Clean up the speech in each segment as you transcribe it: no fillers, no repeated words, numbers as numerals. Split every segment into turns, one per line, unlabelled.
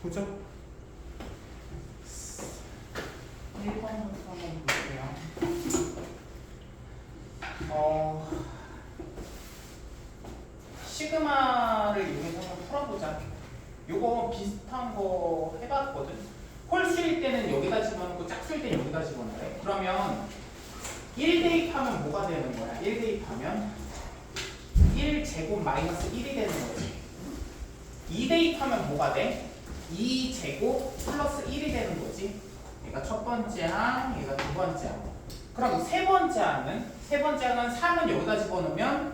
보죠. 1번부터 한번 볼게요. 시그마를 이용해서 한번 풀어보자. 요거 비슷한 거 해봤거든. 홀수일 때는 여기다 집어넣고 짝수일 때는 여기다 집어넣래. 그러면 1 대입하면 뭐가 되는 거야? 1 대입하면 1제곱 마이너스 1이 되는 거지. 2 대입하면 뭐가 돼? 2제곱 플러스 1이 되는 거지. 얘가 첫 번째 항, 얘가 두 번째 항. 그럼 세 번째 항은 3은 여기다 집어넣으면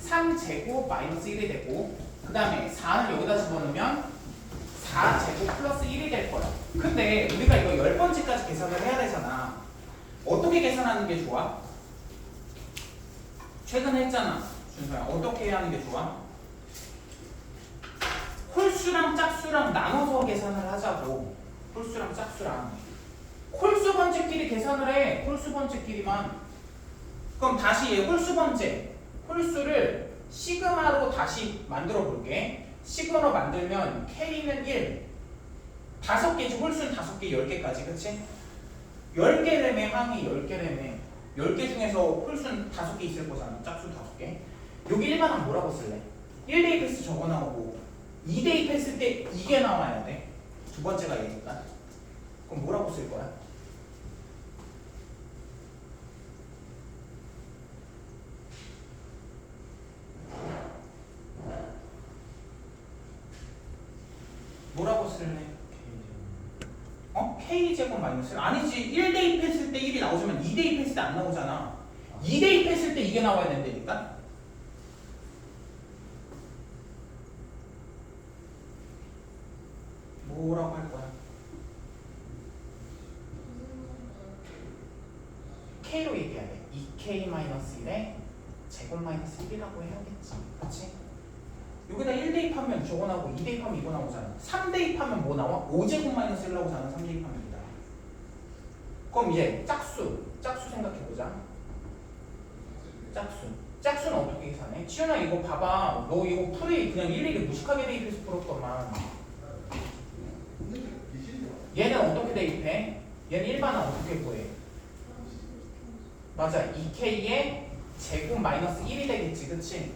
3제곱 마이너스 1이 되고, 그 다음에 4는 여기다 집어넣으면 4제곱 플러스 1이 될 거야. 근데 우리가 이거 10번째까지 계산을 해야 되잖아. 어떻게 계산하는 게 좋아? 최근에 했잖아, 준서야. 어떻게 해야 하는 게 좋아? 홀수랑 짝수랑 나눠서 계산을 하자고. 홀수랑 짝수랑. 홀수 번째끼리 계산을 해. 홀수 번째끼리만. 그럼 다시 얘 홀수 번째. 홀수를 시그마로 다시 만들어 볼게. 시그마로 만들면 K는 1. 5개지. 홀수는 5개, 10개까지. 그치? 10개라며 항이 10개라며. 10개 중에서 홀수는 5개 있을 거잖아. 짝수 5개. 여기 일반항 뭐라고 쓸래? 1 대입했을 때 저거 나오고 2 대입했을 때 이게 나와야 돼. 두 번째가 얘니까. 그럼 뭐라고 쓸 거야? 뭐라고 쓸래? K제곱 마이너스 1? 아니지. 1 대입했을 때 1이 나오지만 2 대입했을 때 안 나오잖아. 2 대입했을 때 이게 나와야 된다니까? 뭐라고 할 거야? K로 얘기해야 돼. 2K-1에 제곱 마이너스 1이라고 해야겠지. 그렇지? 여기다 1 대입하면 저거 나오고 2 대입하면 이거 나오잖아. 3 대입하면 뭐 나와? 5제곱 마이너스 1 나오잖아. 3 대입하면 이다. 그럼 이제 짝수 생각해보자. 짝수는 어떻게 계산해? 치윤아 이거 봐봐. 너 이거 풀이 그냥 일일이 무식하게 대입해서 풀었더만. 얘는 어떻게 대입해? 얘는 일반은 어떻게 구해? 맞아. 2K에 제곱 마이너스 1이 되겠지. 그치?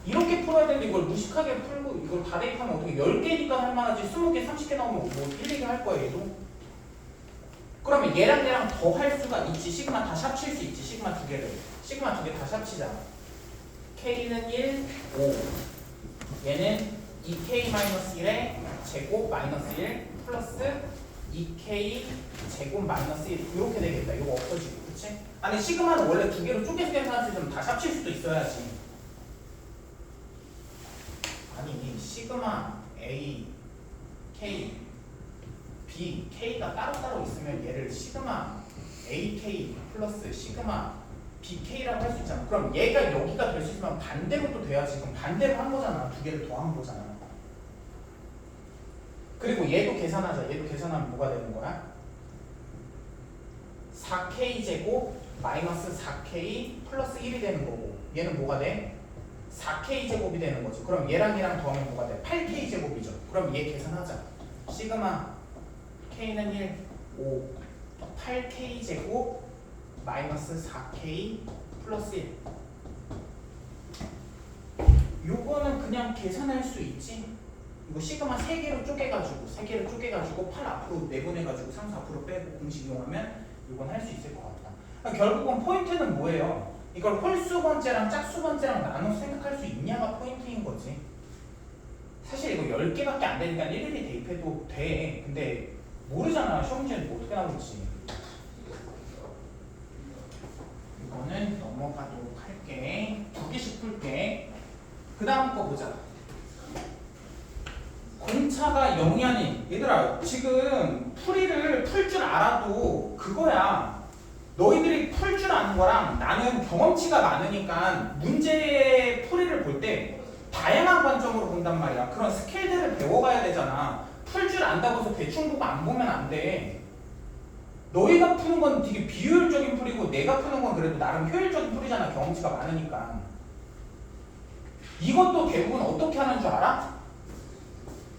이렇게 풀어야 되는데 이걸 무식하게 풀고 이걸 다 대입하면 어떻게 10개니까 할만하지. 20개, 30개 나오면 뭐 1, 2개 할 거야 얘도. 그러면 얘랑 더 할 수가 있지. 시그마 다시 합칠 수 있지. 시그마 두 개를. 시그마 두 개 다시 합치자. K는 1, 5. 얘는 2K-1에 제곱 마이너스 1 플러스 2K 제곱 마이너스 1 이렇게 되겠다. 이거 없어지고. 그치? 아니 시그마는 원래 두 개로 쪼개서 계산할 수 있으면 다시 합칠 수도 있어야지. 아니 시그마 A, K, B, K가 따로따로 있으면 얘를 시그마 AK 플러스 시그마 BK라고 할 수 있잖아. 그럼 얘가 여기가 될 수 있으면 반대로 또 돼야지. 그럼 반대로 한 거잖아. 두 개를 더한 거잖아. 그리고 얘도 계산하자. 얘도 계산하면 뭐가 되는 거야? 4K 제곱 마이너스 4K 플러스 1이 되는 거고, 얘는 뭐가 돼? 4K 제곱이 되는 거지. 그럼 얘랑 더하면 뭐가 돼? 8K 제곱이죠. 그럼 얘 계산하자. 시그마 K는 1, 5, 8K 제곱 마이너스 4K 플러스 1. 요거는 그냥 계산할 수 있지. 이거 시그마 3개로 쪼개가지고 8 앞으로 내보내가지고 상수 앞으로 빼고 공식 이용하면 이건 할 수 있을 것 같다. 결국은 포인트는 뭐예요? 이걸 홀수 번째랑 짝수 번째랑 나눠서 생각할 수 있냐가 포인트인 거지. 사실 이거 10개밖에 안 되니까 일일이 대입해도 돼. 근데 모르잖아. 시험 문제는 뭐 어떻게 나올지. 이거는 넘어가도록 할게. 2개씩 풀게. 그 다음 거 보자. 공차가 0이 아닌, 얘들아 지금 풀이를 풀 줄 알아도 그거야. 너희들이 풀 줄 아는 거랑 나는 경험치가 많으니까 문제 풀이를 볼 때 다양한 관점으로 본단 말이야. 그런 스킬들을 배워가야 되잖아. 풀 줄 안다고 해서 대충 보고 안 보면 안 돼. 너희가 푸는 건 되게 비효율적인 풀이고 내가 푸는 건 그래도 나름 효율적인 풀이잖아. 경험치가 많으니까. 이것도 대부분 어떻게 하는 줄 알아?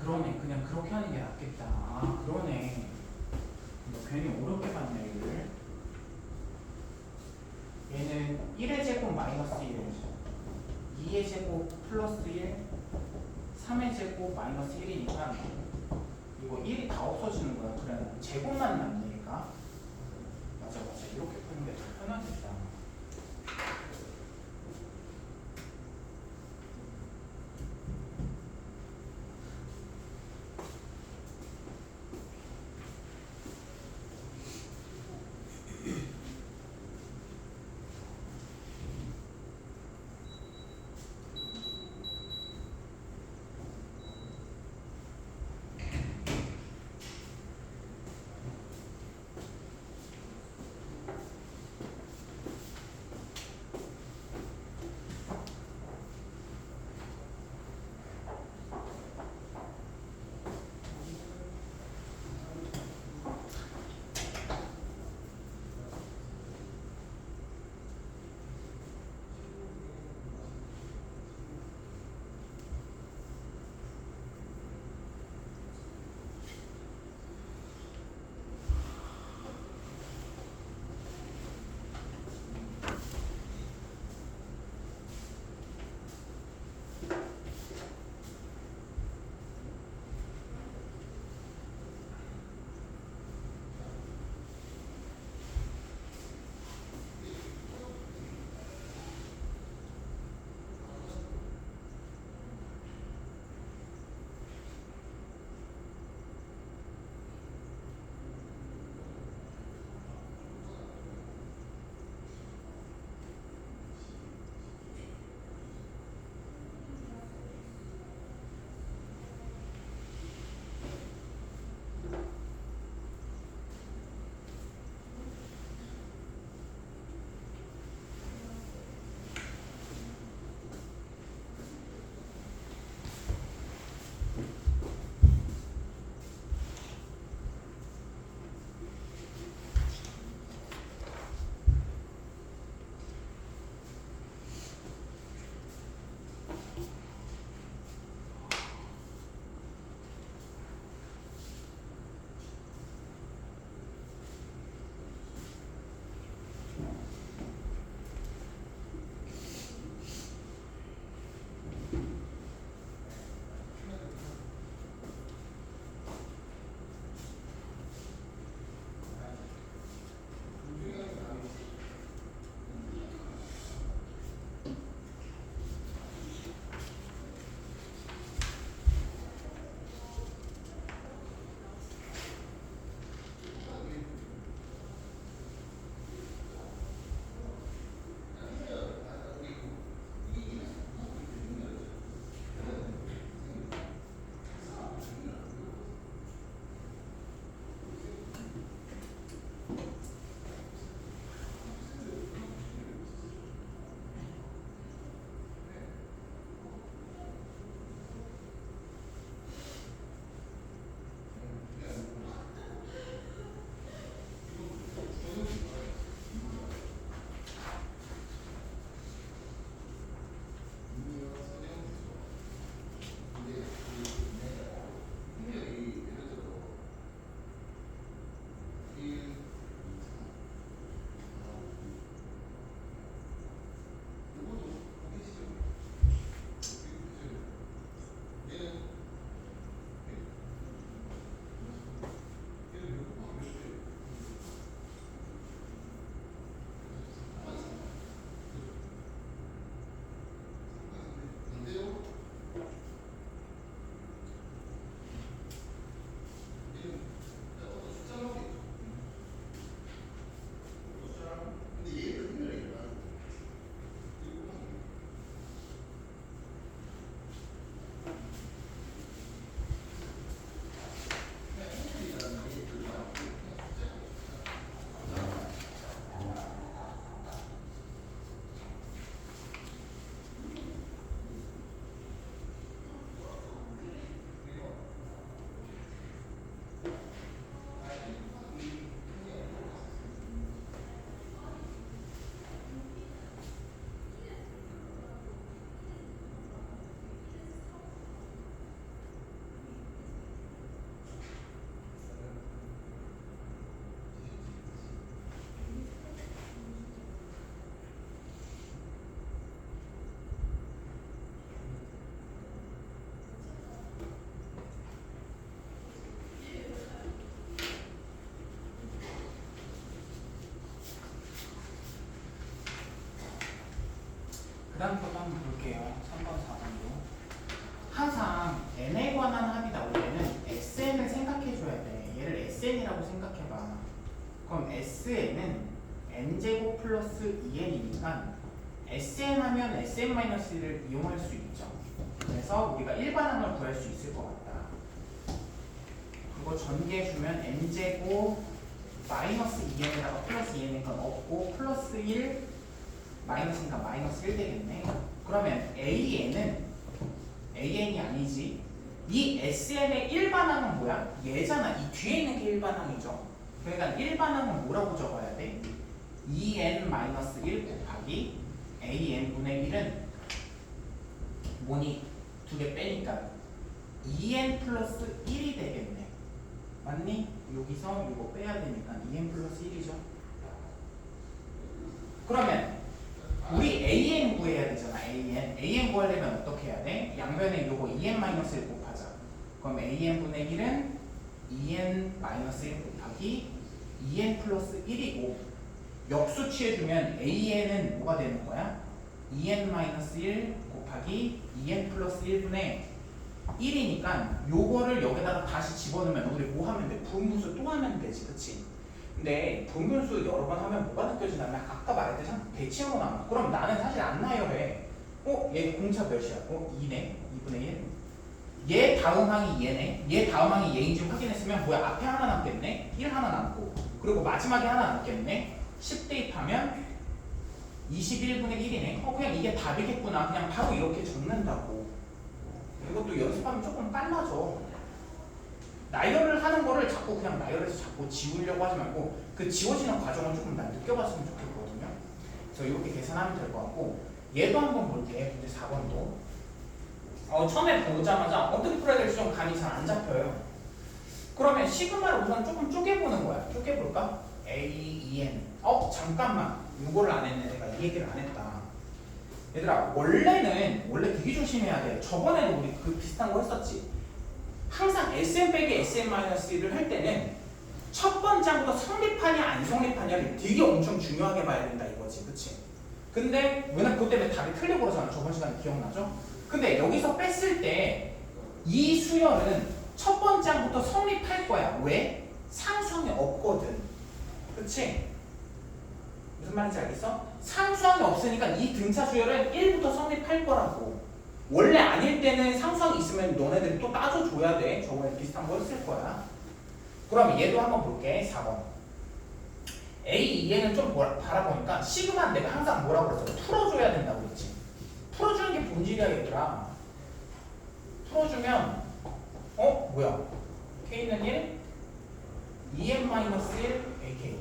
그러네. 그냥 그렇게 하는 게 낫겠다. 아, 그러네. 너 괜히 어렵게 봤네, 이걸. 얘는 1의 제곱 마이너스 1, 2의 제곱 플러스 1, 3의 제곱 마이너스 1이니까 이거 1이 다 없어지는 거야. 그래, 제곱만 남네, 얘가. 맞아, 맞아. 이렇게 푸는 게 더 편하겠다. 볼게요. 3번, 4번도. 항상 n에 관한 합이 나올 때는 sn을 생각해줘야 돼. 얘를 sn이라고 생각해봐. 그럼 sn은 n제곱 플러스 2n이니까 sn 하면 sn-1을 이용할 수 있죠. 그래서 우리가 일반항을 구할 수 있을 것 같다. 그거 전개해주면 n제곱 마이너스 2n에다가 플러스 2n이니까 없고 플러스 1 마이너스니까 마이너스 1 되겠네. 그러면 an이 아니지. 이 sn의 일반항은 뭐야? 얘잖아. 이 뒤에 있는 게 일반항이죠. 그러니까 일반항은 뭐라고 적어야 돼? 2n-1 곱하기 an분의 1은 뭐니? 두 개 빼니까 2n 플러스 1이 되겠네. 맞니? 여기서 이거 빼야 되니까 2n 플러스 1이죠. 그러면 우리 an 구해야 되잖아. an 구하려면 어떻게 해야 돼? 양변에 요거 2n-1 곱하자. 그럼 an분의 1은 2n-1 곱하기 2n 플러스 1이고 역수 취해주면 an은 뭐가 되는 거야? 2n-1 곱하기 2n 플러스 1분의 1이니까 요거를 여기다가 다시 집어넣으면 우리 뭐 하면 돼? 분분수 또 하면 되지, 그치? 근데 분분수 여러 번 하면 뭐가 느껴지냐면 아까 말했듯이 대칭으로 나와. 그럼 나는 사실 안 나열해. 얘 공차 몇이야? 2네? 2분의 1? 얘 다음 항이 얘네? 얘 다음 항이 얘인지 확인했으면 뭐야? 앞에 하나 남겠네? 1 하나 남고 그리고 마지막에 하나 남겠네? 10 대입하면 21분의 1이네? 그냥 이게 답이겠구나. 그냥 바로 이렇게 적는다고. 이것도 연습하면 조금 빨라져. 나열을 하는 거를 자꾸 그냥 나열해서 자꾸 지우려고 하지 말고 그 지워지는 과정을 조금 날 느껴봤으면 좋겠거든요. 그래서 이렇게 계산하면 될 것 같고 얘도 한번 볼게. 문제 4번도. 처음에 보자마자 어떻게 풀어야 될지 좀 감이 잘 안 잡혀요. 그러면 시그마를 우선 조금 쪼개보는 거야. 쪼개볼까? A, EN. 잠깐만. 이거를 안 했네. 내가 이 얘기를 안 했다. 얘들아, 원래 되게 조심해야 돼. 저번에도 우리 그 비슷한 거 했었지. 항상 SM 빼기 SM-1을 할 때는 첫 번째 항부터 성립하냐 안 성립하냐를 되게 엄청 중요하게 봐야 된다 이거지. 그치? 근데 왜냐면 그것 때문에 답이 틀리고 그러잖아. 저번 시간에 기억나죠? 근데 여기서 뺐을 때 이 수열은 첫 번째 항부터 성립할 거야. 왜? 상수항이 없거든. 그치? 무슨 말인지 알겠어? 상수항이 없으니까 이 등차 수열은 1부터 성립할 거라고. 원래 아닐 때는 상수항이 있으면 너네들이 또 따져줘야 돼. 저번에 비슷한 거 했을 거야. 그럼 얘도 한번 볼게. 4번. A, 얘는 좀 바라보니까 시그마는 내가 항상 뭐라고 그랬어? 풀어줘야 된다고 그랬지. 풀어주는 게 본질이야 얘들아. 풀어주면 뭐야? K는 1, 2n-1, AK.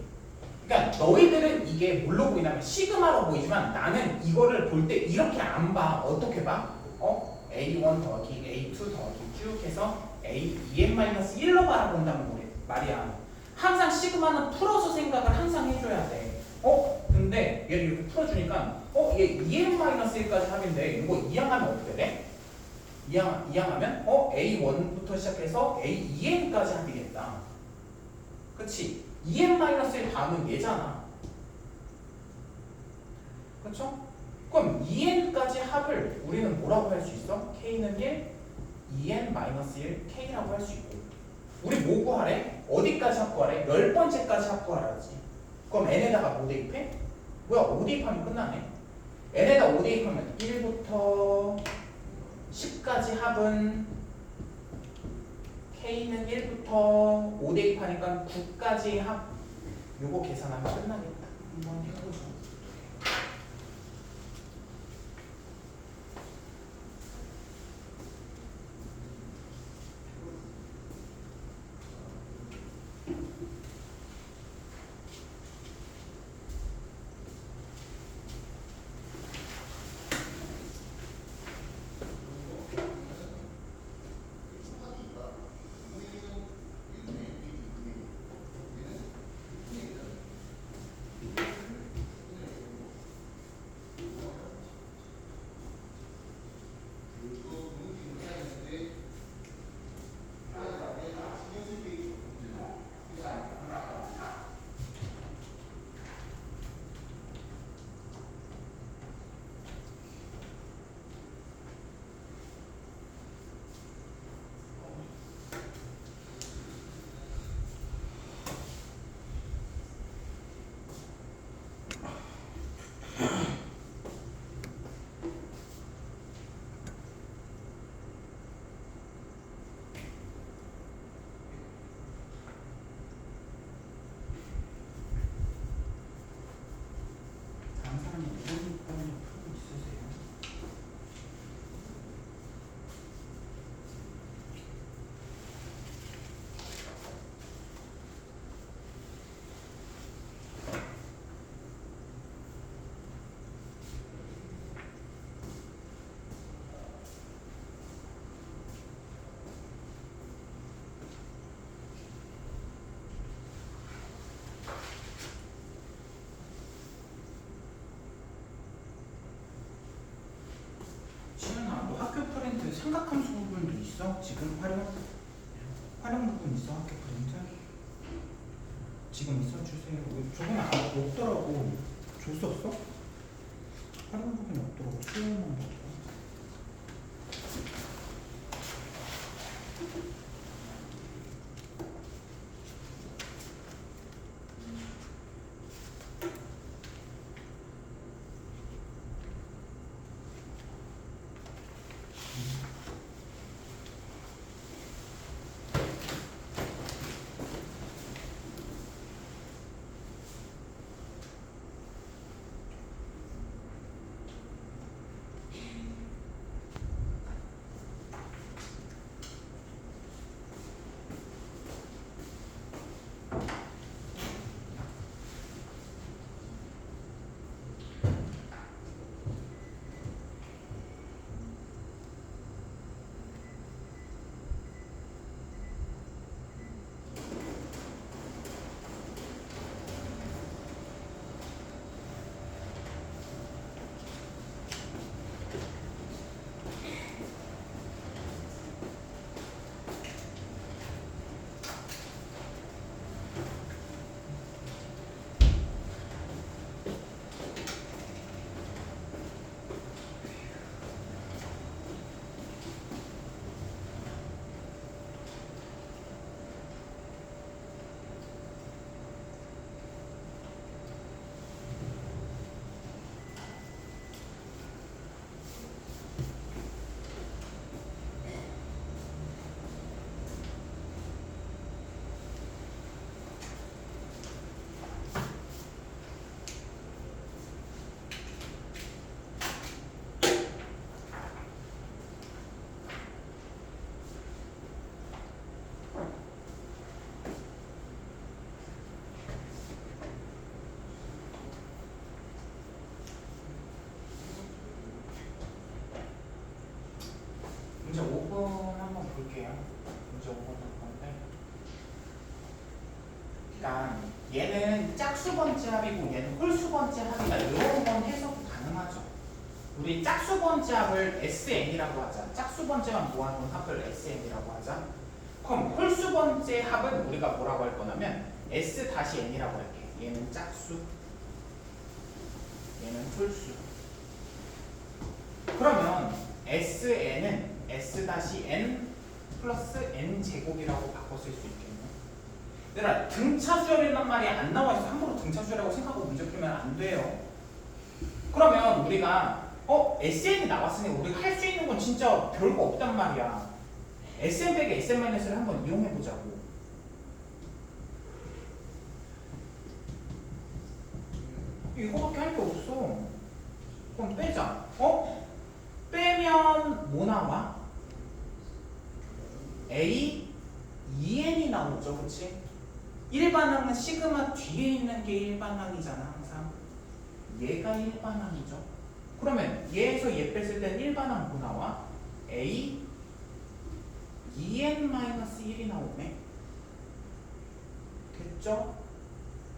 그러니까 너희들은 이게 뭘로 보이냐면 시그마로 보이지만 나는 이거를 볼 때 이렇게 안 봐. 어떻게 봐? A1 더하기 A2 더하기 쭉 해서 A, 2n-1로 바라본다는 말이야. 항상 시그마는 풀어서 생각을 항상 해줘야 돼. 근데 얘를 이렇게 풀어주니까 얘 2n-1까지 합인데 이거 이항하면 어떻게 돼? 이항하면 A1부터 시작해서 A2n까지 합이겠다. 그치? 2n-1 다음은 얘잖아. 그쵸? 그럼 2n까지 합을 우리는 뭐라고 할 수 있어? K는 1, 2n-1, K라고 할 수 있고 우리 뭐 구하래? 어디까지 합 구하래? 10번째까지 합 구하라지. 그럼 n에다가 뭐 대입해? 뭐야 5 대입하면 끝나네. n에다 5 대입하면 1부터 10까지 합은 K는 1부터 5 대입하니까 9까지 합. 요거 계산하면 끝나겠다. 한번 해보죠. 삼각함수 부분도 있어? 지금 활용 부분 있어? 학교 프린트? 지금 있어? 주세요. 저번에 없더라고. 줬었어? 활용 부분이 없더라고. 수요만 없더라고. 문제 5번 한번 볼게요. 문제 5번 할 건데, 일단 얘는 짝수번째 합이고 얘는 홀수번째 합이다. 이런 건 해석 가능하죠. 우리 짝수번째 합을 SN이라고 하자. 짝수번째만 모아놓은 합을 SN이라고 하자. 그럼 홀수번째 합은 우리가 뭐라고 할 거냐면 S-N이라고 할게. 얘는 짝수, 얘는 홀수. 그러면 SN은 S-N 플러스 N제곱이라고 바꿔 쓸 수 있겠네. 얘들아, 등차수열이란 말이 안 나와 있어. 함부로 등차수열이라고 생각하고 문제 풀면 안 돼요. 그러면 우리가 SN이 나왔으니 우리가 할 수 있는 건 진짜 별거 없단 말이야. SN 빼기 SN-를 한번 이용해 보자고. 이거밖에 할 게 없어. 그럼 빼자. 빼면 뭐 나와? A, 2n이 나오죠, 그치? 일반항은 시그마 뒤에 있는 게 일반항이잖아, 항상. 얘가 일반항이죠. 그러면 얘에서 얘 뺐을 땐 일반항 뭐 나와? A, 2n-1이 나오네. 됐죠?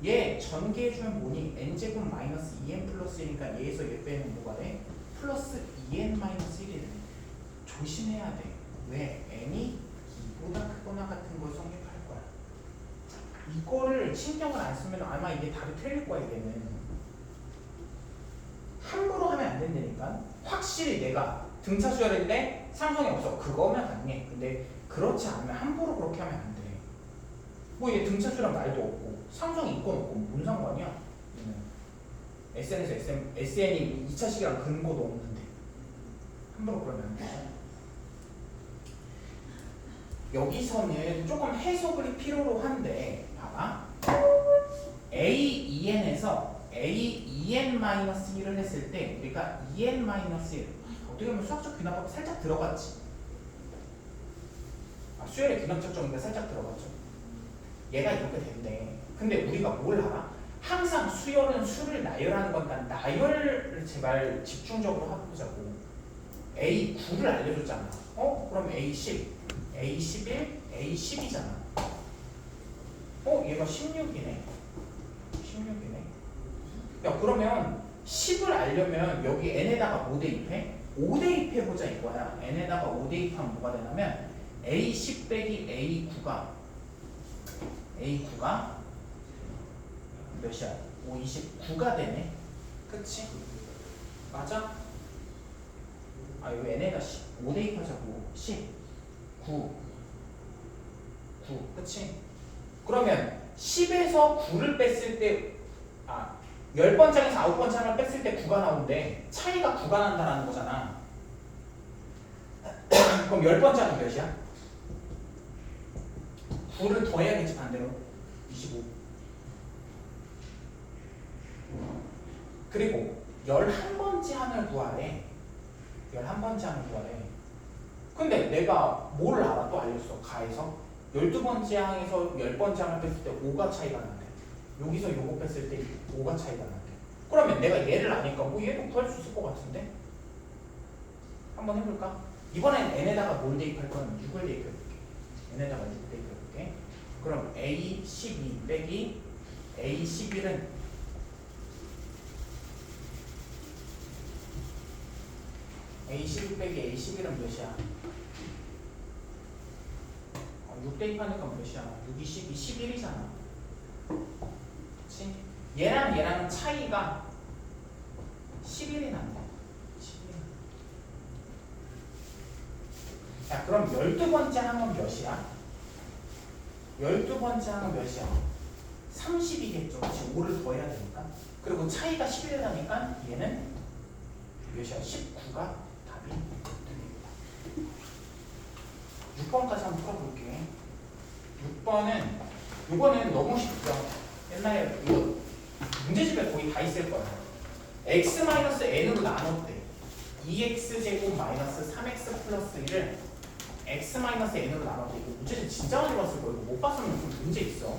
얘 전개해주면 뭐니? n제곱 마이너스 2n 플러스 1이니까 얘에서 얘 빼면 뭐가 돼? 플러스 2n-1이네. 조심해야 돼. 왜? n이 2보다 크거나 같은 걸 성립할 거야. 이거를 신경을 안 쓰면 아마 이게 답이 틀릴 거야. 얘는 함부로 하면 안 된다니까. 확실히 내가 등차수열인데 상성이 없어. 그거면 가능해. 근데 그렇지 않으면 함부로 그렇게 하면 안 돼. 뭐 얘 등차수란 말도 없고 상성이 있건 없건 뭔 상관이야. 얘는 SN에서 SN이 2차식이랑 근거도 없는데 함부로 그러면 안 돼. 여기서는 조금 해석을 필요로 한데 봐봐. A2n에서 A2n-1을 했을 때 우리가 2n-1 어떻게 보면 수학적 귀납법이 살짝 들어갔지. 수열의 귀납적 정의가 살짝 들어갔죠. 얘가 이렇게 된대. 근데 우리가 뭘 알아? 항상 수열은 수를 나열하는 건데 나열을 제발 집중적으로 해보자고. A9를 알려줬잖아. 그럼 A10, A11, A10이잖아. 얘가 16이네. 16이네. 야, 그러면 10을 알려면 여기 n에다가 뭐 대입해? 5 대입해보자 이거야. n에다가 5 대입하면 뭐가 되냐면 a10 빼기 a9가 몇이야? 5, 29가 되네. 그치? 맞아? 아 이거 n에다 5 대입하자고. 10, 9, 그치? 그러면 10에서 9를 뺐을 때 10번장에서 9번장을 뺐을 때 9가 나오는데 차이가 9가 난다는 거잖아. 그럼 10번장은 몇이야? 9를 더해야겠지 반대로. 25. 그리고 11번째 항을 구하래. 11번째 항을 구하래. 근데 내가 뭘 알아? 또 알렸어. 가에서 12번째 항에서 10번째 항을 뺐을 때 5가 차이가 난대. 여기서 요거 뺐을 때 5가 차이가 난대. 그러면 내가 얘를 아니까 뭐 얘도 구할 수 있을 것 같은데? 한번 해볼까? 이번엔 n에다가 뭘 대입할 거는 6을 대입해볼게. n에다가 6 대입해볼게. 그럼 a12 빼기 a11은 a12 빼기 a11은 몇이야? 6 대입하니까 몇이야? 6이 12, 11이잖아. 그치? 얘랑 차이가 11이 난다. 11. 자, 그럼 12번째 항은 몇이야? 12번째 항은 몇이야? 30이겠죠. 그치? 5를 더해야 되니까. 그리고 차이가 11이라니까 얘는 몇이야? 19가 답이 됩니다. 6번까지 한번 풀어볼게. 6번은 이거는 너무 쉽죠. 옛날에 이거 문제집에 거의 다 있을 거야. x-n으로 나눴대. 2x제곱 마이너스 3x 플러스 1을 x-n으로 나눴대. 이거 문제집 진짜 많이 봤을 거야. 이거 못 봤으면 좀 문제 있어.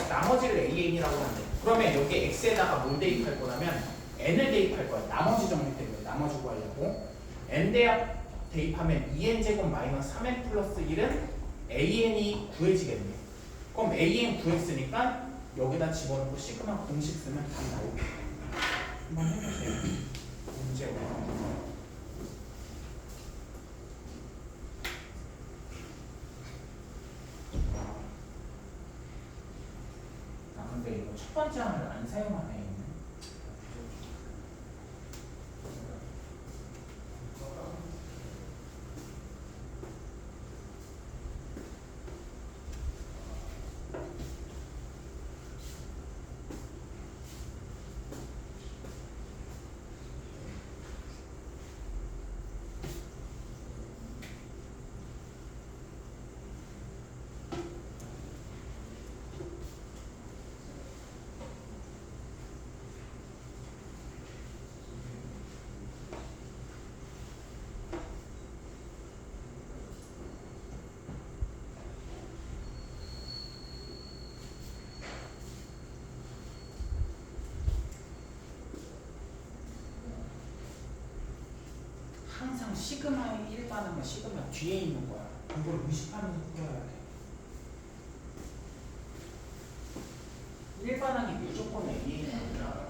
나머지를 an이라고 하는데 그러면 여기 x에다가 뭘 대입할 거냐면 n을 대입할 거야. 나머지 정리 때문에 나머지 구하려고. n 대입하면 2n제곱 마이너스 3n 플러스 1은 an이 구해지겠네. 그럼 an 구했으니까 여기다 집어넣고 시그마 공식 쓰면 답이 나오게. 한번 해보세요. 문제 5. 근데 이거 첫 번째 항을 안 사용하네. 항상 시그마의 일반항은 시그마 뒤에 있는 거야. 이걸 의식하면서 풀어야 돼. 일반항이 무조건 A에 나온다.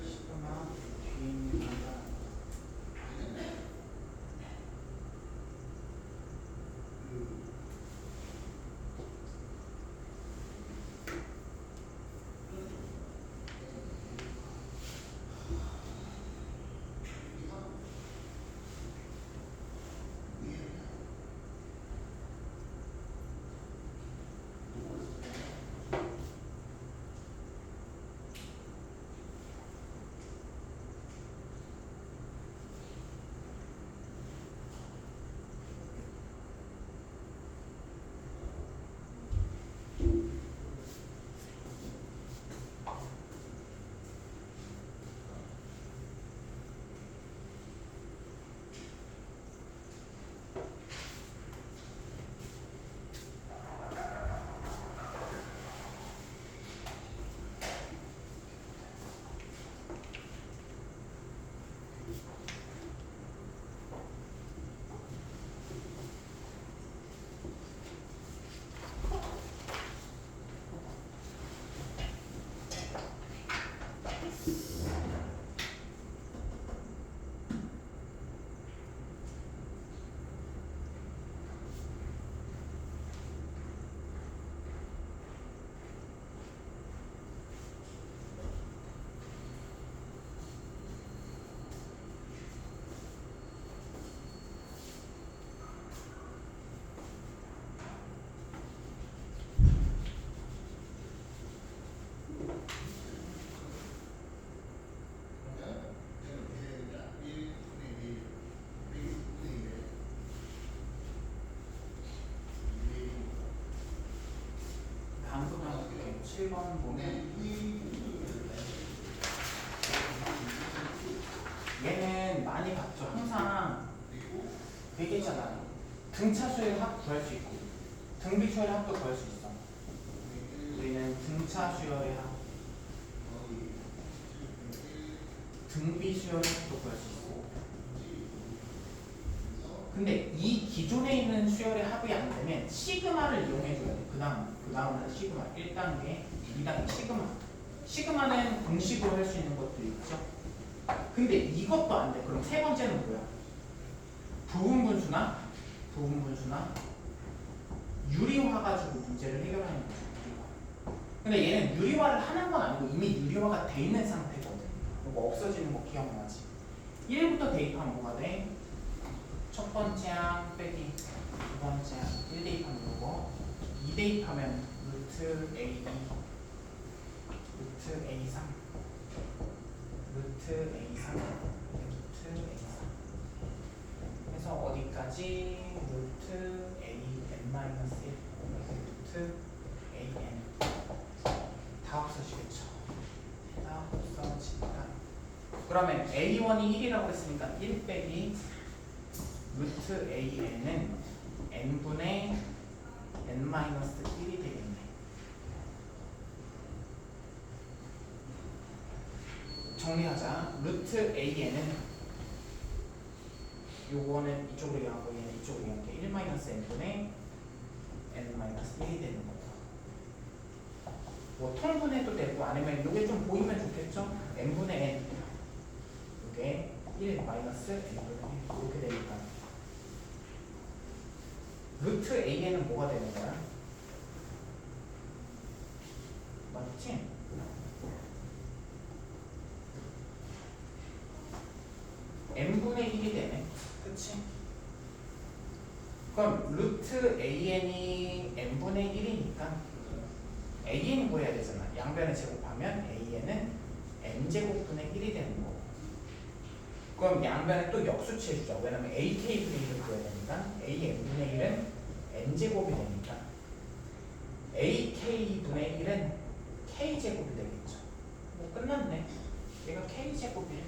시그마 뒤에 있는 거야. 7번 보면 얘는 많이 봤죠. 항상 그 얘기했잖아요. 등차 수열 합 구할 수 있고 등비 수열 합도 구할 수 있어. 우리는 등차 수열의 합, 등비 수열의 합도 구할 수 있고. 근데 이 기존에 있는 수열의 합이 안 되면 시그마를 이용해줘야 돼. 그 다음은 시그마. 1단계, 2단계 시그마. 시그마는 공식으로 할 수 있는 것도 있죠. 근데 이것도 안 돼. 그럼 세 번째는 뭐야? 부분분수나 유리화 가지고 문제를 해결하는 거죠. 유리화. 근데 얘는 유리화를 하는 건 아니고 이미 유리화가 돼 있는 상태거든. 이거 없어지는 거 기억나지? 1부터 대입하면 뭐가 돼? 첫 번째 항 빼기 두 번째 항 1 대입하면 이거 2 대입하면 루트 A2 루트 A3 루트 A3 루트 A3 해서 어디까지? 루트 AN-1 루트 AN 다 없어지겠죠. 다 없어진다. 그러면 A1이 1이라고 했으니까 1 빼기 루트 AN은 n분의 n-1이 되겠네. 정리하자. 루트 AN은 요거는 이쪽으로 얘기하고 얘는 이쪽으로 얘기하고 1-n분의 n-1이 되는 거죠. 뭐 통분해도 되고 아니면 요게 좀 보이면 좋겠죠? n분의 n 요게 1 마이너스 n분의 1 이렇게 되니까 루트 AN은 뭐가 되는 거야? 맞지? n분의 1이 되네. 그치? 그럼 루트 AN이 n분의 1이니까 AN이 구해야 되잖아. 양변을 제곱하면 AN은 n제곱분의 1이 되는 거고. 그럼 양변에 또 역수치해주자. 왜냐면 AK분의 1을 구해야 되니까 AN분의 1은 n제곱이 되니까 AK분의 1은 K제곱이 되겠죠. 뭐 끝났네. 얘가 K제곱이래.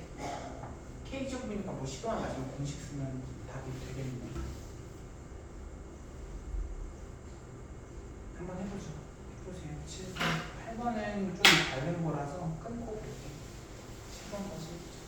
K제곱이니까 뭐 시그마 가지고 공식 쓰면 답이 되겠네. 한번 해보죠. 해보세요. 7번. 8번은 좀 다른 거라서 끊고 볼게. 7번까지 해보자.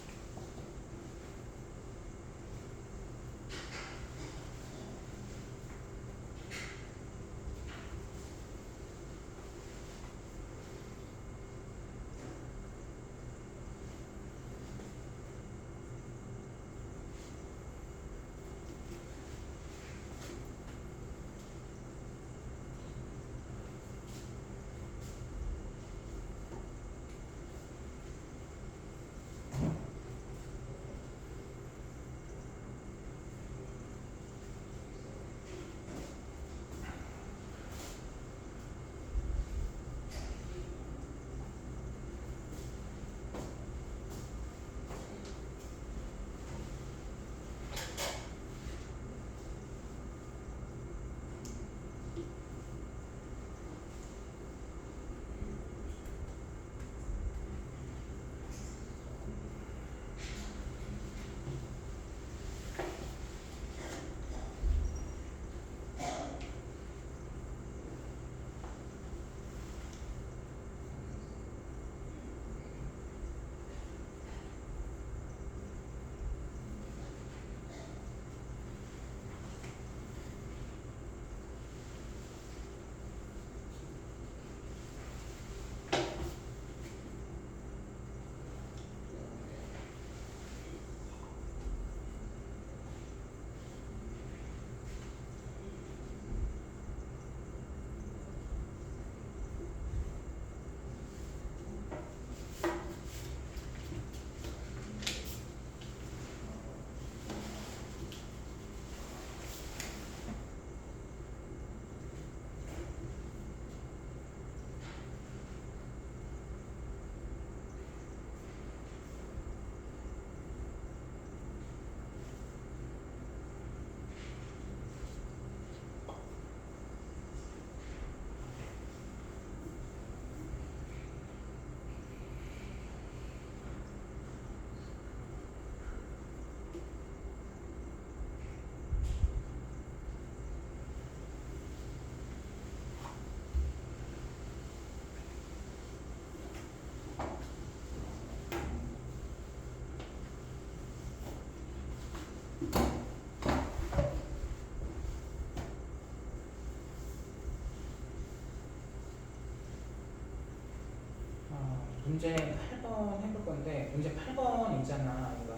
문제 8번 해볼 건데 문제 8번 있잖아. 이거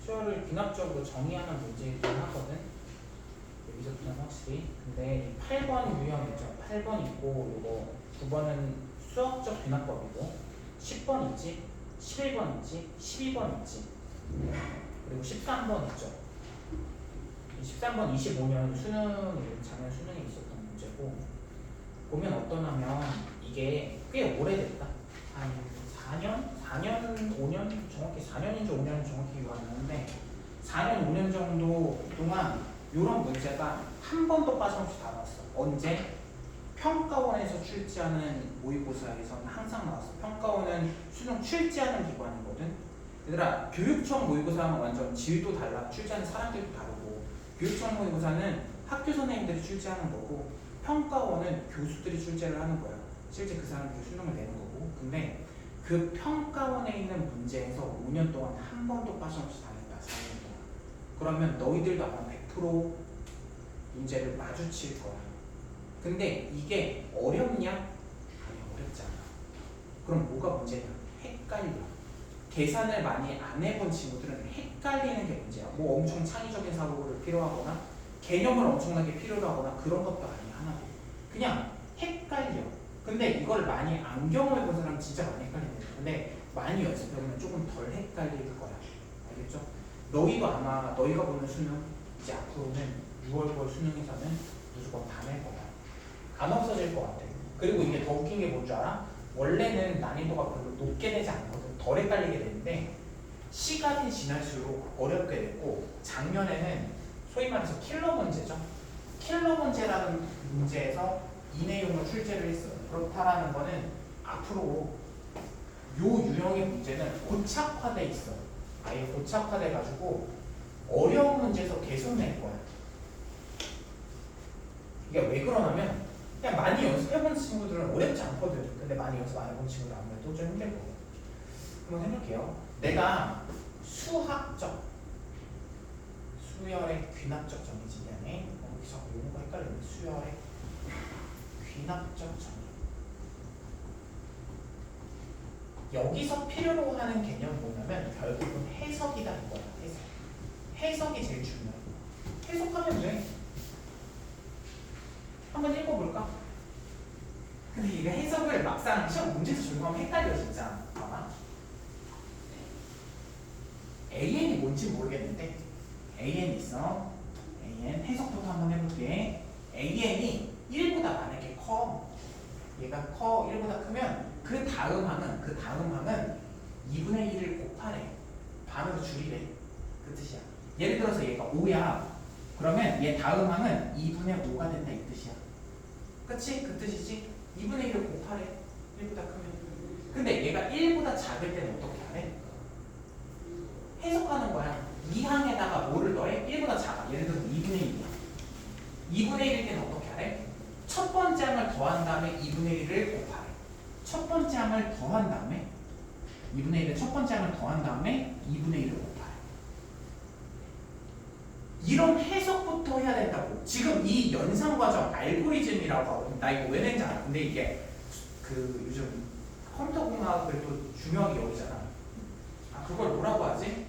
수열을 귀납적으로 정의하는 문제이긴 하거든. 여기서부터는 확실히. 근데 이 8번 유형 있죠. 8번 있고 요거 9번은 수학적 귀납법이고 10번 있지, 11번 있지, 12번 있지. 그리고 13번 있죠. 13번 25년 작년 수능에 있었던 문제고 보면 어떠냐면 이게 꽤 오래됐다. 한 4년, 5년, 정확히 4년인지 5년인지 정확히 기억 안 나는데 4년, 5년 정도 동안 이런 문제가 한 번도 빠짐없이 다 나왔어. 언제? 평가원에서 출제하는 모의고사에서는 항상 나왔어. 평가원은 수능 출제하는 기관이거든. 얘들아, 교육청 모의고사 하면 완전 질도 달라. 출제하는 사람들도 다르고 교육청 모의고사는 학교 선생님들이 출제하는 거고 평가원은 교수들이 출제를 하는 거야. 실제 그 사람들이 수능을 내는 거고. 근데 그 평가원에 있는 문제에서 5년 동안 한 번도 빠짐없이 다 냈다. 4년 동안. 그러면 너희들도 아마 100% 문제를 마주칠 거야. 근데 이게 어렵냐? 아니, 어렵지 않아. 그럼 뭐가 문제냐? 헷갈려. 계산을 많이 안 해본 친구들은 헷갈리는 게 문제야. 뭐 엄청 창의적인 사고를 필요하거나 개념을 엄청나게 필요로 하거나 그런 것도 아니야. 하나도. 그냥 헷갈려. 근데 이걸 많이 안 경험해본 사람 진짜 많이 헷갈리는 거야. 근데 많이 연습해보면 조금 덜 헷갈릴 거야. 알겠죠? 너희도 아마 너희가 보는 수능 이제 앞으로는 6월, 9월 수능에서는 무조건 다 낼 거야. 안 없어질 것 같아. 그리고 이게 더 웃긴 게 뭔 줄 알아? 원래는 난이도가 별로 높게 되지 않거든. 덜 헷갈리게 되는데 시간이 지날수록 어렵게 됐고 작년에는 소위 말해서 킬러 문제죠. 킬러 문제라는 문제에서 이 내용을 출제를 했어요. 그렇다라는 거는 앞으로 요 유형의 문제는 고착화돼 있어. 아예 고착화돼 가지고 어려운 문제에서 계속 낼 거야. 이게 왜 그러냐면 그냥 많이 연습해본 친구들은 어렵지 않거든. 근데 많이 연습 안 해본 친구들은 아무래도 좀 힘들 거고. 한번 해볼게요. 내가 수학적 수열의 귀납적 정의지 미안해. 자꾸 용어가 헷갈리네. 수열의 귀납적 정의. 여기서 필요로 하는 개념은 뭐냐면 결국은 해석이다 이거야. 해석이 제일 중요해. 해석하면 돼. 한번 읽어볼까? 근데 이거 해석을 막상 시험 문제에서 적용하면 헷갈려 진짜. 봐봐. AN이 뭔지 모르겠는데 AN 있어. AN 해석부터 한번 해볼게. AN이 1보다 만약에 커. 얘가 커 1보다 크면 그 다음 항은 2분의 1을 곱하래. 반으로 줄이래. 그 뜻이야. 예를 들어서 얘가 5야. 그러면 얘 다음 항은 2분의 5가 된다 이 뜻이야. 그치? 그 뜻이지? 2분의 1을 곱하래. 1보다 크면. 근데 얘가 1보다 작을 때는 어떻게 하래? 해석하는 거야. 이 항에다가 뭐를 더해? 1보다 작아. 예를 들어서 2분의 1이야. 2분의 1일 때는 어떻게 하래? 첫 번째 항을 더한 다음에 2분의 1을 곱하래. 첫 번째 항을 더한 다음에 2분의 1을 첫 번째 항을 더한 다음에 2분의 1을 곱하래. 이런 해석부터 해야 된다고. 지금 이 연산 과정 알고리즘이라고 하거든. 나 이거 왜 낸지 알아. 근데 이게 그 요즘 컴퓨터 공학을 또 중요하게 여기잖아. 아 그걸 뭐라고 하지?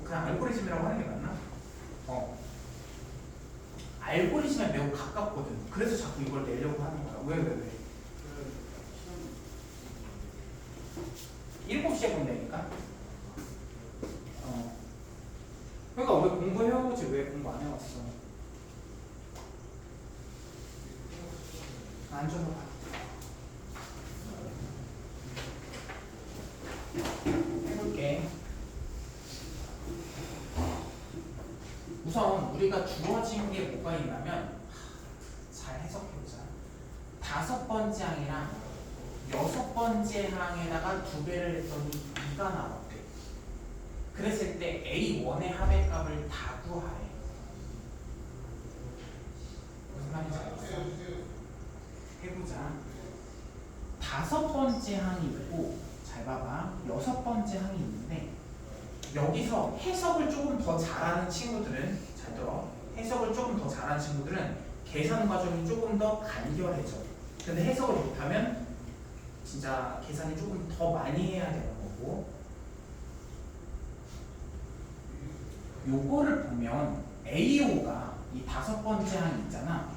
그냥 알고리즘이라고 하는 게 맞나? 알고리즘에 매우 가깝거든. 그래서 자꾸 이걸 내려고 하는 거야. 왜? 7시에 본다니까? 그러니까 왜 공부해오지 왜 공부 안 해왔어? 앉아서 봐. 해볼게. 우선 우리가 주어진 게 뭐가 있냐면 잘 해석해보자. 5번째 항이랑 6번째 항에다가 2배를 했더니 2가 나왔대. 그랬을 때 A1의 합의 값을 다 구하래. 무슨 말인지 알겠어? 해보자. 5번째 항이 있고 잘 봐봐. 6번째 항이 있는데 여기서 해석을 조금 더 잘하는 친구들은 잘 들어. 해석을 조금 더 잘하는 친구들은 계산 과정이 조금 더 간결해져. 근데 해석을 못하면 진짜 계산이 조금 더 많이 해야 되는 거고, 요거를 보면 AO가 이 다섯 번째 항 있잖아.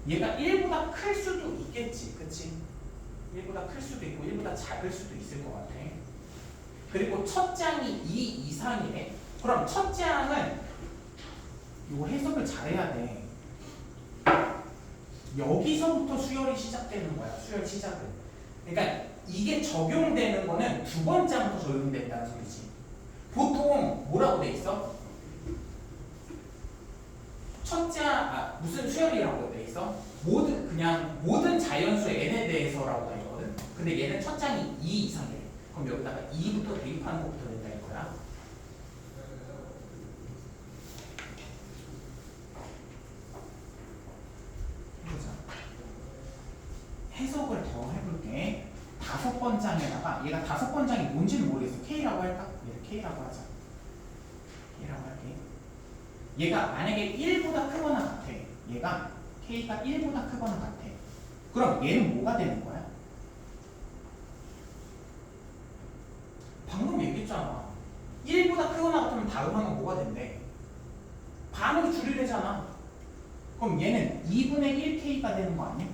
얘가 1보다 클 수도 있겠지, 그치? 1보다 클 수도 있고 1보다 작을 수도 있을 것 같아. 그리고 첫째 항이 2 이상이래. 그럼 첫째 항은 이거 해석을 잘해야 돼. 여기서부터 수열이 시작되는 거야. 수열 시작은. 그러니까 이게 적용되는 거는 두 번째 항부터 적용된다는 소리지. 보통 뭐라고 돼 있어? 첫째 무슨 수열이라고 돼 있어? 모든 자연수 n에 대해서라고 돼 있거든. 근데 얘는 첫째 항이 2 이상이래. 그럼 여기다가 2부터 대입하는 것부터 된다 이거야. 해보자. 해석을 더 해볼게. 다섯 번장에다가 얘가 다섯 번장이 뭔지는 모르겠어. K라고 할까? 얘를 K라고 하자. K라고 할게. 얘가 만약에 1보다 크거나 같아. 얘가 K가 1보다 크거나 같아. 그럼 얘는 뭐가 되는 거야? 방금 얘기했잖아. 1보다 크거나 같으면 다음 항은 뭐가 된대? 반으로 줄이래잖아. 그럼 얘는 2분의 1K가 되는 거 아니야?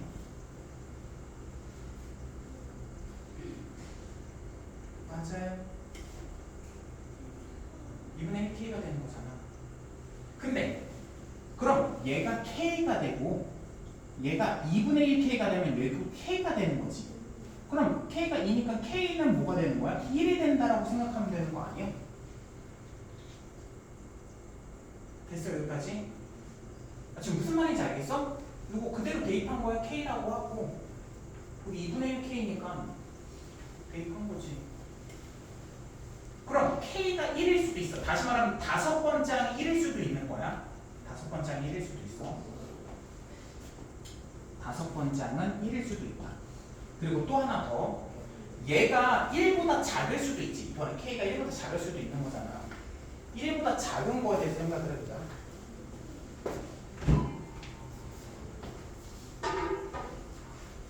맞아요. 2분의 1K가 되는 거잖아. 근데 그럼 얘가 K가 되고 얘가 2분의 1K가 되면 얘도 K가 되는 거지. 그럼 K가 2니까 K는 뭐가 되는 거야? 1이 된다라고 생각하면 되는 거 아니야? 됐어 여기까지? 지금 무슨 말인지 알겠어? 이거 그대로 대입한 거야. K라고 하고 여기 2분의 1K니까 대입한 거지. 그럼 K가 1일 수도 있어. 다시 말하면 다섯 번째 항이 1일 수도 있는 거야. 다섯 번째 항이 1일 수도 있어. 다섯 번째 항은 1일 수도 있다. 그리고 또 하나 더. 얘가 1보다 작을 수도 있지. 이번에 K가 1보다 작을 수도 있는 거잖아. 1보다 작은 거에 대해서 생각을 해보자.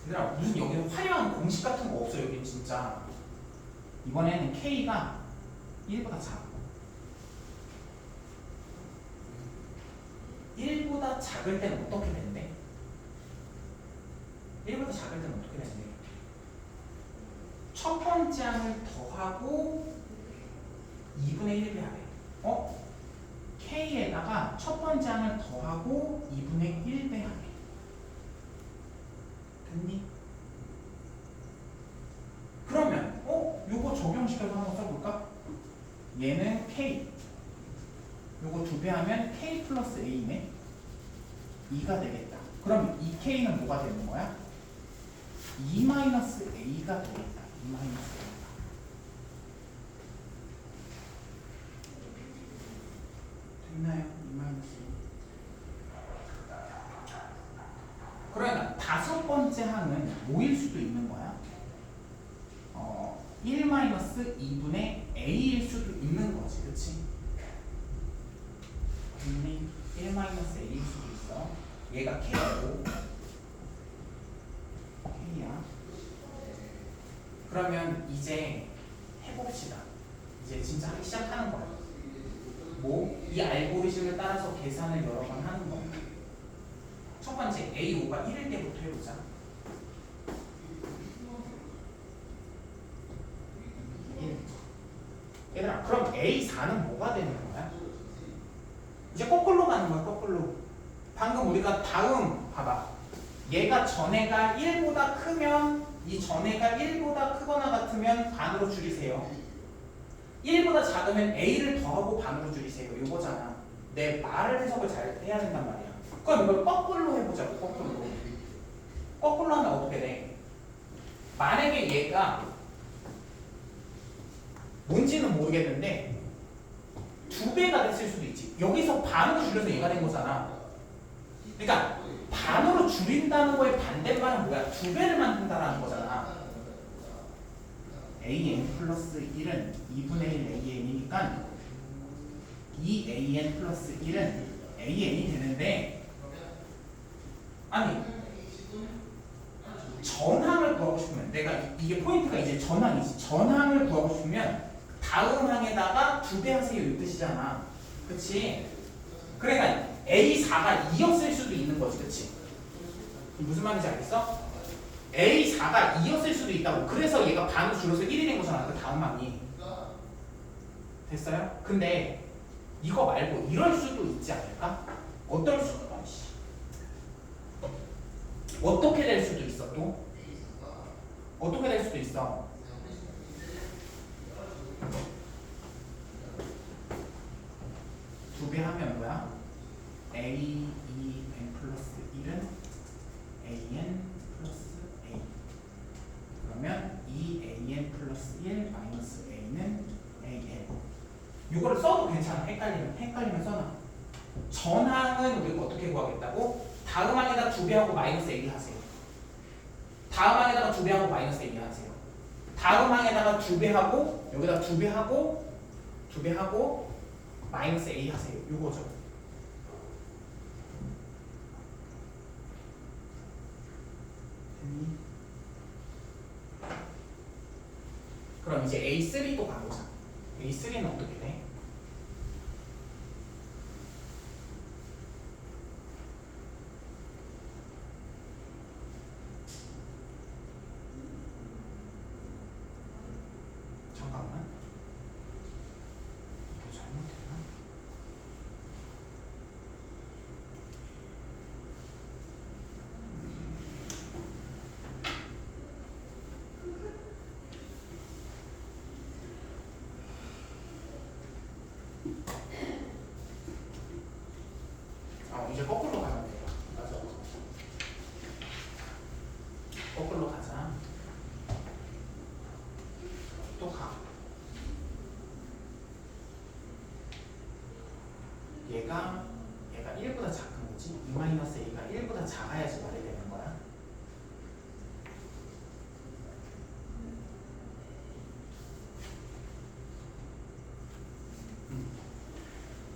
얘들아 무슨 여기는 화려한 공식 같은 거 없어. 여긴 진짜. 이번에는 K가 1보다 작고 1보다 작을 때는 어떻게 되는데? 1보다 작을 때는 어떻게 되는데? 첫 번째 항을 더하고 2분의 1을 하래. K에다가 첫 번째 항을 더하고 2분의 1배 하래. 됐니? 그러면 요거 적용시켜서 한번 써볼까? 얘는 K 요거 2배 하면 K 플러스 A네. 2가 되겠다. 그럼 이 K는 뭐가 되는 거야? 2 마이너스 A가 되겠다. 2 마이너스 A가. 됐나요? 2 마이너스 A. 그러니까 다섯 번째 항은 뭐일 수도 있는 거야? 1 마이너스 2분의 A일 수도 있는 거지. 그치? 1 마이너스 A일 수도 있어. 얘가 K고 K야. 그러면 이제 해봅시다. 이제 진짜 하기 시작하는 거야. 이 알고리즘을 따라서 계산을 여러 번 하는 거야. 첫 번째 A5가 1일 때부터 해보자. 얘들아 그럼 A4는 뭐가 되는 거야? 이제 거꾸로 가는 거야. 거꾸로. 방금 우리가 다음 봐봐. 얘가 전에가 1보다 크면 이 전에가 1보다 크거나 같으면 반으로 줄이세요. 1보다 작으면 A를 더하고 반으로 줄이세요. 이거잖아. 내 말을 해석을 잘 해야 된단 말이야. 그럼 이걸 거꾸로 해보자고. 거꾸로. 거꾸로 하면 어떻게 돼? 만약에 얘가 뭔지는 모르겠는데 2배가 됐을 수도 있지. 여기서 반으로 줄여서 얘가 된 거잖아. 그러니까 반으로 줄인다는 거의 반대말은 뭐야? 2배를 만든다는 거잖아. AN 플러스 1은 2분의 1 AN이니까 2AN 플러스 1은 AN이 되는데, 아니 전항을 구하고 싶으면 내가 전항이지. 전항을 구하고 싶으면 다음 항에다가 2배 하세요 이 뜻이잖아. 그치? 그러니까 A4가 2였을 수도 있는 거지. 그치? 무슨 말인지 알겠어? A4가 2였을 수도 있다고. 그래서 얘가 반으로 줄여서 1이 된 거잖아. 그 다음 항이. 됐어요? 근데 이거 말고 이럴 수도 있지 않을까? 어떨 수도 어떻게 될 수도 있어 또? 어떻게 될 수도 있어? 두 배 하면 뭐야? A, 2n 플러스 1은 an 플러스 a. 그러면 2an 플러스 1 마이너스 a는 an. 이거를 써도 괜찮아. 헷갈리면 써놔. 전항은 우리가 어떻게 구하겠다고? 다음 항에다 2배하고 마이너스 a 하세요. 다음 항에다가 2배하고 마이너스 a 하세요. 다음 항에다가 2배하고 여기다 2배하고 마이너스 a 하세요. 요거죠. 그럼 이제 A3도 가보자. A3는 어떻게 돼? 잠깐만. 이거 잘못했나? 이제 거꾸로 가면 돼요. 맞아. 거꾸로 가자. 또 가. 얘가 1보다 작은 거지. 2-a가 1보다 작아야지 말이 되는 거야.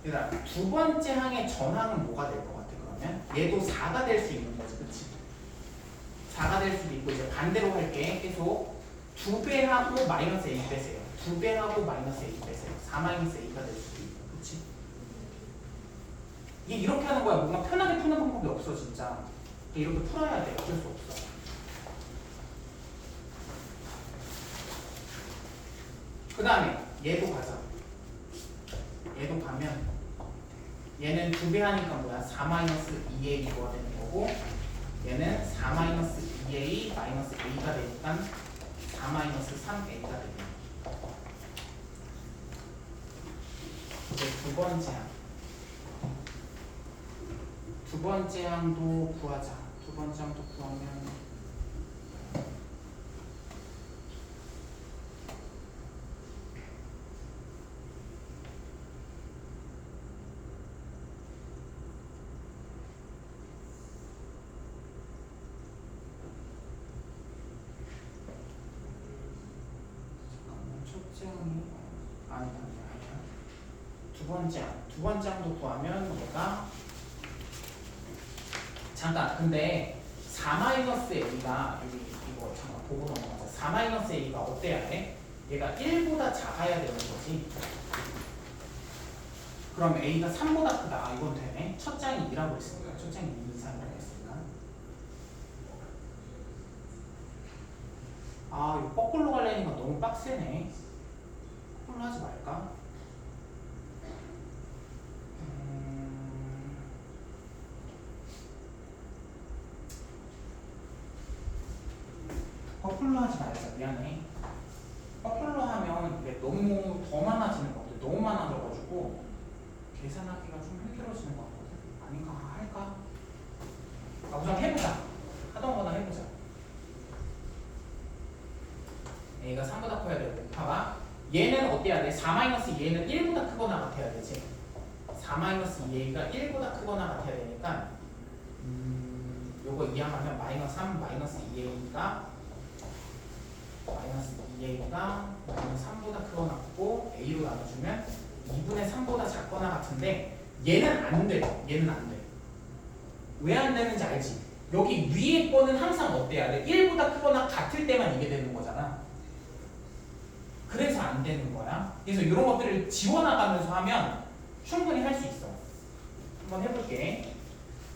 그러니까 두 번째 항의 전항은 뭐가 될 것 같아 그러면? 얘도 4가 될 수 있는 거지, 그치? 4가 될 수도 있고 이제 반대로 할게. 계속 2배하고 마이너스 a 빼세요. 2배하고 마이너스 a 빼세요. 4 마이너스 a가 될 수도 있고, 그치? 이게 이렇게 하는 거야. 뭔가 편하게 푸는 방법이 없어 진짜. 이렇게 풀어야 돼. 어쩔 수 없어. 그 다음에 얘도 가자. 얘도 가면 얘는 2배 하니까 뭐야? 4-2a가 되는 거고 얘는 4-2a 마이너스 a가 되니까 4-3a가 되는 거야. 이제 두 번째 항도 구하자. 두 번째 항도 구하면 첫째 항이 아니다. 두 번째 항도 구하면 얘가 잠깐 근데 4-a가 여기 이거 잠깐 보고 넘어가자. 4-a가 어때야 돼? 얘가 1보다 작아야 되는 거지. 그럼 a가 3보다 크다. 이건 되네. 첫 장이 2라고 했으니까. 첫 장이 2 이상이라고 했으니까. 이거 거꾸로 가려니까 너무 빡세네. 거꾸로 하지 말까? 거꾸로 하지 말자. 미안해. 거꾸로 하면 이게 너무 더 많아지는 것 같아. 너무 많아져가지고 계산하기가 좀 힘들어지는 것 같거든. 아닌가? 할까? 우선 해보자. 하던 거나 해보자. A가 3보다 커야 되고 봐봐. 얘는 어때야 돼? 4-2a는 1보다 크거나 같아야 되지. 4-2a가 1보다 크거나 같아야 되니까 요거 이항하면 -3, -2a가 -3보다 크거나 같고 a로 나눠주면 2분의 3보다 작거나 같은데 얘는 안 돼. 얘는 안 돼. 왜 안 되는지 알지? 여기 위에 거는 항상 어때야 돼? 1보다 크거나 같을 때만 이게 되는 거잖아. 그래서 안 되는 거야. 그래서 이런 것들을 지워나가면서 하면 충분히 할 수 있어. 한번 해볼게.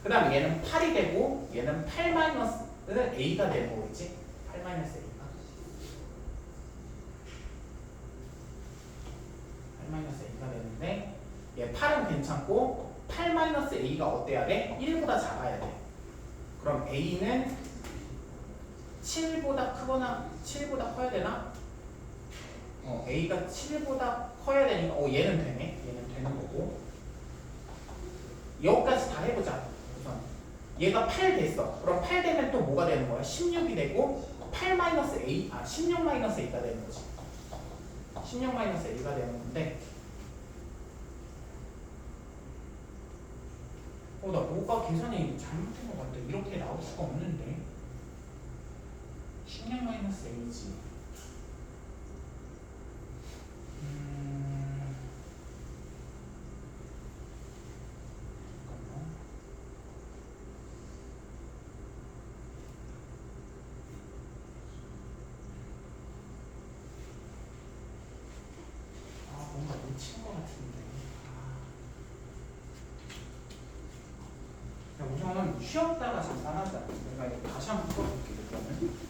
그 다음에 얘는 8이 되고 얘는 8 마이너스 a가 되는 거겠지? 8 마이너스 a가 8 마이너스 a가 되는데 얘 8은 괜찮고 8 마이너스 a가 어때야 돼? 1보다 작아야 돼. 그럼 a는 7보다 크거나 7보다 커야 되나? a가 7보다 커야 되니까 얘는 되네. 얘는 되는 거고. 여기까지 다 해보자. 우선 얘가 8 됐어. 그럼 8 되면 또 뭐가 되는 거야? 16이 되고 8 마이너스 a 16 마이너스 a가 되는 거지. 16 마이너스 a가 되는 건데 나 뭐가 계산이 잘못된 것 같아. 이렇게 나올 수가 없는데 16 마이너스 a지. 잠깐만. 뭔가 놓친 것 같은데. 우선 쉬었다가 잠깐 하자. 내가 이거 다시 한번 풀어볼게. 일단은.